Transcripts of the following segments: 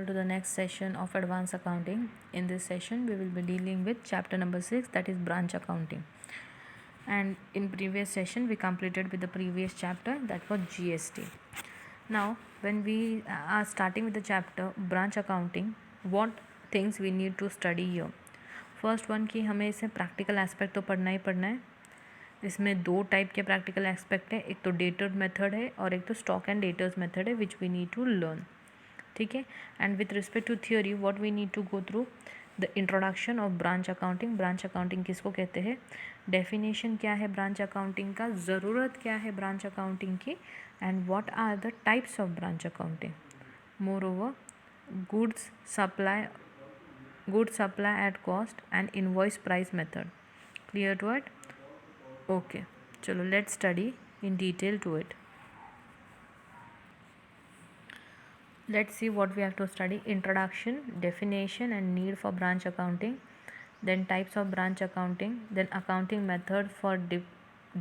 to the next session of advanced accounting. In this session we will be dealing with chapter number 6, that is branch accounting. And in previous session we completed with the previous chapter, that was GST. Now when we are starting with the chapter branch accounting, what things we need to study here? First one कि हमें इसे practical aspect तो पढ़ना ही पढ़ना है. इसमें दो type के प्रैक्टिकल एस्पेक्ट है, एक तो डेटर मेथड है और एक तो स्टॉक एंड डेटर्स मेथड है, which we need to learn. ठीक है. And with respect to theory what we need to go through the introduction of branch accounting. Branch accounting किसको कहते हैं, डेफिनेशन क्या है ब्रांच अकाउंटिंग का, ज़रूरत क्या है ब्रांच अकाउंटिंग की, and what are the types of branch accounting. Moreover goods supply at cost and invoice price method. Clear to it? Okay, chalo let's study in detail to it. Let's see what we have to study. Introduction, definition and need for branch accounting, then types of branch accounting, then accounting method for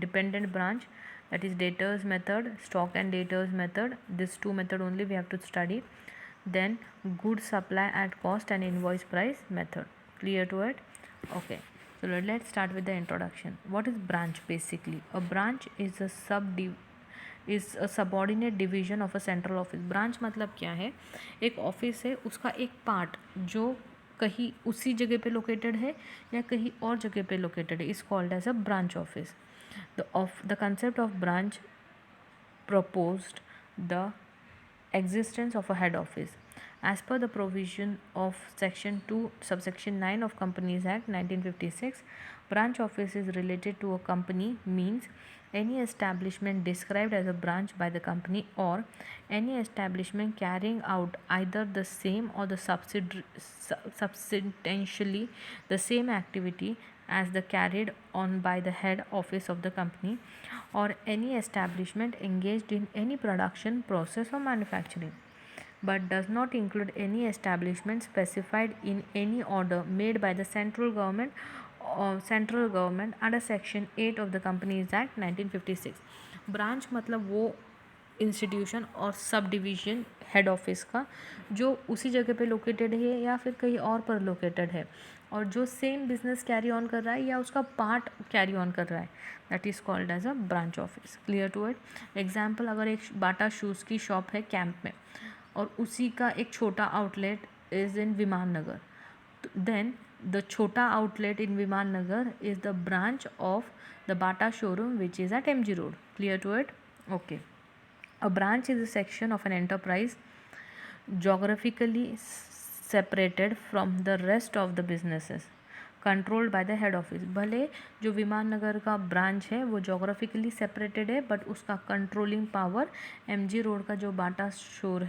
dependent branch, that is debtors method, stock and debtors method. This two method only we have to study. Then goods supply at cost and invoice price method. Clear to it? Okay, so let's start with the introduction. What is branch basically? A branch is a subordinate division of a central office. Branch मतलब क्या है, एक office है उसका एक part जो कहीं उसी जगह पे लोकेटेड है या कहीं और जगह पे लोकेटेड है, is called as a branch office. The concept of branch proposed the existence of a head office. As per the provision of section 2 subsection 9 of Companies Act 1956, branch office is related to a company, means any establishment described as a branch by the company or any establishment carrying out either the same or the substantially the same activity as the carried on by the head office of the company, or any establishment engaged in any production process or manufacturing, but does not include any establishment specified in any order made by the central government under section 8 of the Companies Act 1956. Branch मतलब वो institution और sub division head office का जो उसी जगह पे located है या फिर कहीं और पर लोकेटेड है और जो सेम बिजनेस कैरी ऑन कर रहा है या उसका पार्ट कैरी ऑन कर रहा है, that is called as a branch office. Clear to it? Example, अगर एक बाटा शूज़ की शॉप है कैंप में और उसी का एक छोटा outlet is in Viman Nagar, then the छोटा outlet in Viman Nagar is the branch of the Bata showroom which is at MG road. Clear to it? Okay. A branch is a section of an enterprise geographically separated from the rest of the businesses controlled by the head office. भले जो विमान नगर का branch है वो geographically separated है but उसका controlling power MG road का जो बाटा स्टोर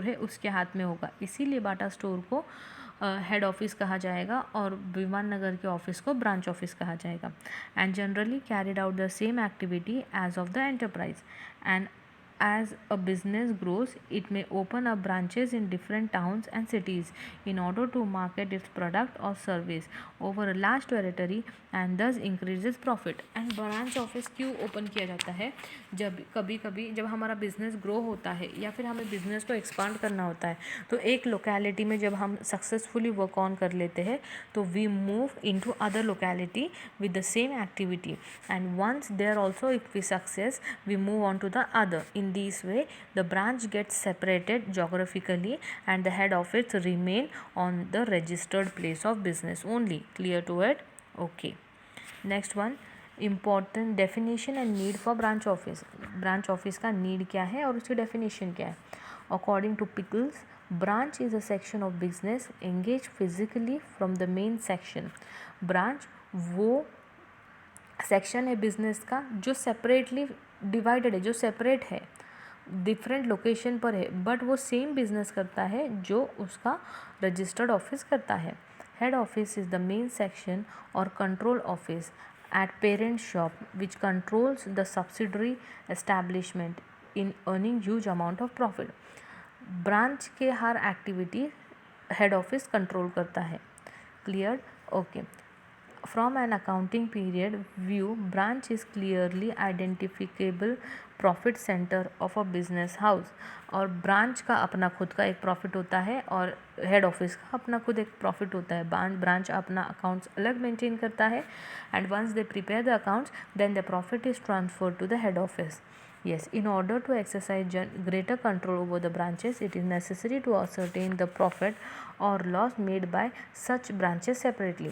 है उसके हाथ में होगा, इसीलिए बाटा स्टोर को हेड ऑफिस कहा जाएगा और विमान नगर के ऑफिस को ब्रांच ऑफिस कहा जाएगा. And generally carried out the same activity as of the enterprise. And as a business grows, it may open up branches in different towns and cities in order to market its product or service over a large territory and thus increases profit. And branch office क्यों open किया जाता है, जब कभी जब हमारा business grow होता है या फिर हमें बिजनेस को एक्सपांड करना होता है तो एक लोकेलिटी में जब हम सक्सेसफुली वर्क ऑन कर लेते हैं तो we move into other locality with the same activity, and once there also if we success we move on to the other. In this way the branch gets separated geographically and the head office remain on the registered place of business only. Clear to it? Okay. Next one, important definition and need for branch office. branch office का need क्या है और उसकी definition क्या है. According to Pickles, branch is a section of business engaged physically from the main section. branch वो section है business का जो सेपरेटली डिवाइडेड है, जो सेपरेट है, डिफरेंट लोकेशन पर है, बट वो सेम बिजनेस करता है जो उसका रजिस्टर्ड ऑफिस करता है. Head office is the main section और control office at parent shop which controls the subsidiary establishment in earning huge amount of profit. Branch के हर एक्टिविटी हेड ऑफिस कंट्रोल करता है. Clear? Okay. From an accounting period view, branch is clearly identifiable profit center of a business house. और branch का अपना खुद का एक प्रॉफिट होता है और हेड ऑफिस का अपना खुद एक प्रॉफिट होता है. ब्रांच अपना अकाउंट्स अलग मेंटेन करता है and once they prepare the accounts then the profit is transferred to the head office. Yes, in order to exercise greater control over the branches, it is necessary to ascertain the profit or loss made by such branches separately.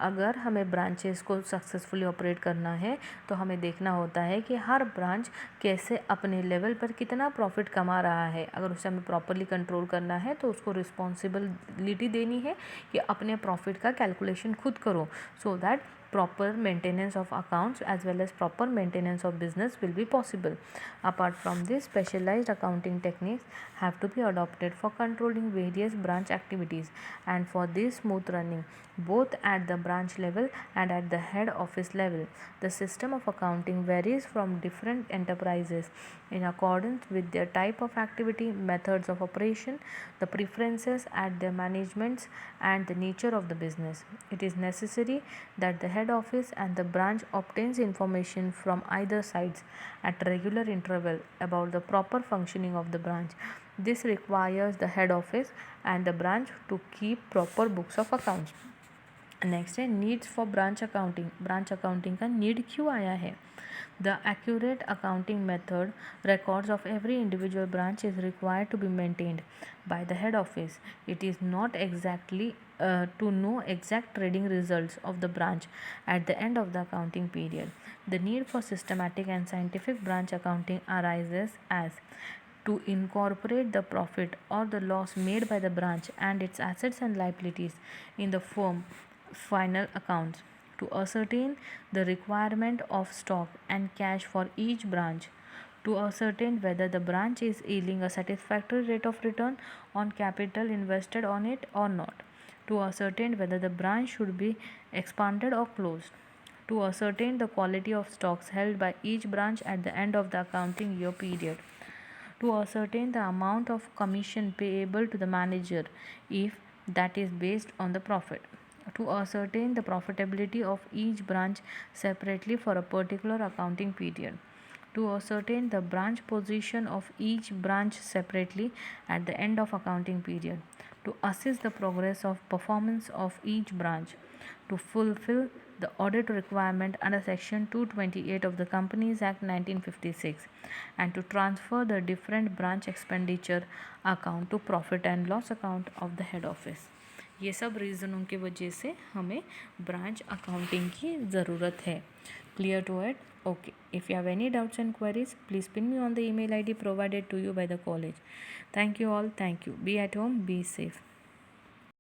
अगर हमें branches को successfully operate करना है तो हमें देखना होता है कि हर ब्रांच कैसे अपने लेवल पर कितना प्रॉफिट कमा रहा है. अगर उसे हमें प्रॉपरली कंट्रोल करना है तो उसको रिस्पॉन्सिबिलिटी देनी है कि अपने प्रॉफिट का कैलकुलेशन खुद करो, so that proper maintenance of accounts as well as proper maintenance of business will be possible. Apart from this, specialized accounting techniques have to be adopted for controlling various branch activities and for this smooth running both at the branch level and at the head office level. The system of accounting varies from different enterprises in accordance with their type of activity, methods of operation, the preferences at their managements and the nature of the business. It is necessary that the head office and the branch obtains information from either sides at regular interval about the proper functioning of the branch. This requires the head office and the branch to keep proper books of accounts. Next है needs for branch accounting. Branch accounting का need क्यों आया है? The accurate accounting method records of every individual branch is required to be maintained by the head office. It is not exactly to know exact trading results of the branch at the end of the accounting period. The need for systematic and scientific branch accounting arises as to incorporate the profit or the loss made by the branch and its assets and liabilities in the firm final accounts, to ascertain the requirement of stock and cash for each branch, to ascertain whether the branch is yielding a satisfactory rate of return on capital invested on it or not, to ascertain whether the branch should be expanded or closed, to ascertain the quality of stocks held by each branch at the end of the accounting year period, to ascertain the amount of commission payable to the manager if that is based on the profit, to ascertain the profitability of each branch separately for a particular accounting period, to ascertain the branch position of each branch separately at the end of accounting period, to assess the progress of performance of each branch, to fulfill the audit requirement under section 228 of the Companies Act 1956 and to transfer the different branch expenditure account to profit and loss account of the head office. ये सब रीज़नों की वजह से हमें branch accounting की ज़रूरत है. Clear to it? Okay. If you have any doubts and queries, please pin me on the email ID provided to you by the college. Thank you all. Thank you. Be at home. Be safe.